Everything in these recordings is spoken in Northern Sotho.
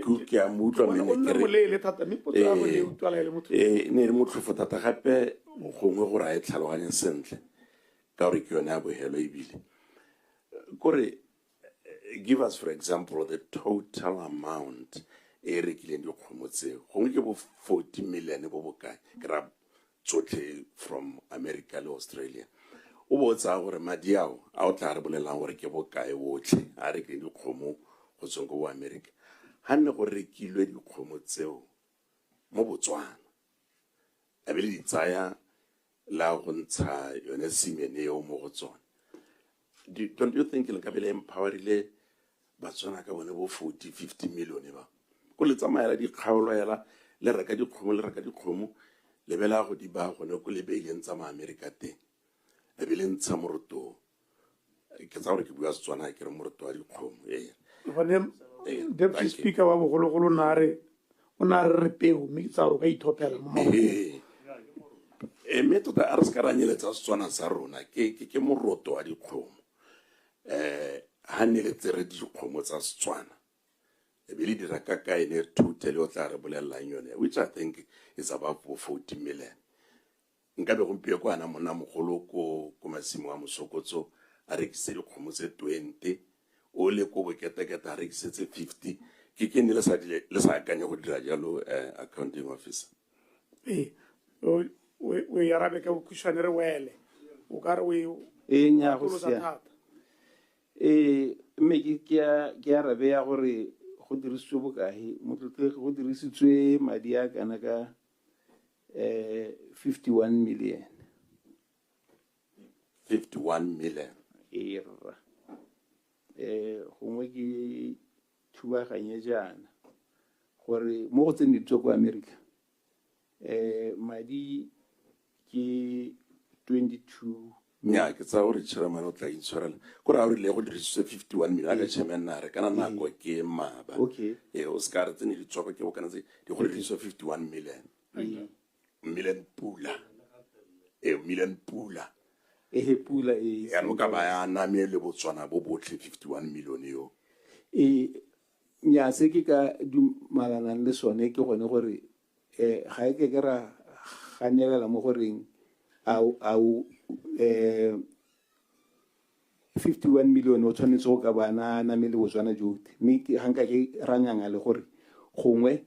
ke a mo utlwa ne molele thata mme potso ya go le utlwala le motho ne re motlhofo thata gape gongwe gore a e tlhaloganye sentle ka gore ke yone a bogelo ebile kore give us for example the total amount e rekileng dikgomo tseo gongwe ke bo 40 million bo bokae ke ra tsotlhe from America le Australia o botsa gore madi ao a o tla re bolelang gore ke bokae otlhe a rekileng dikgomo go tsweng go America ha nne go rekilwe dikgomo tseo mo Botswana a be le di tsaya la go ntsha yone semen eo mo go tsona don't you think le ka bele empowerile Batswana ka bone bo 40-50 million ba go le tsamayela di kgaolo yela le reka dikgomo le bela go di ba gone go le beileng tsa ma America teng e be le ntsha moroto ke tsa gore ke bua Setswana ke re moroto wa dikgomo gone deputy speaker wa bogologolo o na re peo mme tsa go ka ithopela mo mme tota a re se ka ranyeletsa Setswana sa rona ke moroto wa dikgomo ha ne le tsere dikgomo tsa Setswana e be le dira ka kae ne totally o tla re bolelelang yone which I think is about 40 million nka be gompie kwa na monna mogolo ko masimo a Mosokotso a rekise dikgomo tse 20 o le ko boketekete a rekisetse 50 ke ne le sa akanya go dira jalo accounting officer we arabe ka bokushwane re wele o ka re we nya go sia mme ke arabe ya gore go dirisitswe bokae motlotle go dirisitswe madi a kana ka 51 million 51 million era gongwe ke thubaganye jaana gore mo go tsene ditso ko America madi ke 22 nya ke tsa gore chairman o tla intshwarela gore a re le go dirisitswe 51 million a ka chemena re kana nako ke maba okay o ska re tsene ditso ke bo kana tse di go dirisitswe 51 million million pula million pula pula ya no ka ba ya name le Botswana bo botlhe 51 million yo nya se ke ka dumalana le sone ke gone gore ga ke ra ganelela mo goreng au 51 million o tshwanetse go ka bana namele Botswana jote mme hanka ke ranyanga le gore gongwe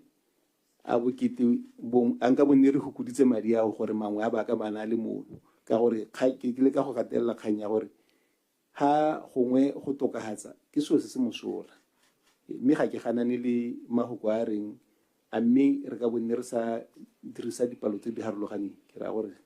a bokete anka bone re go kuditse madi a gore mangwe a ba ka bana le mono ka gore ke le ka go gatelela kganya gore ha gongwe go tokahatsa ke so se mosola mme ga ke ganane le mahoko a reng a mme re ka bone re sa dirisa dipalo tse di harologaneng ke ra gore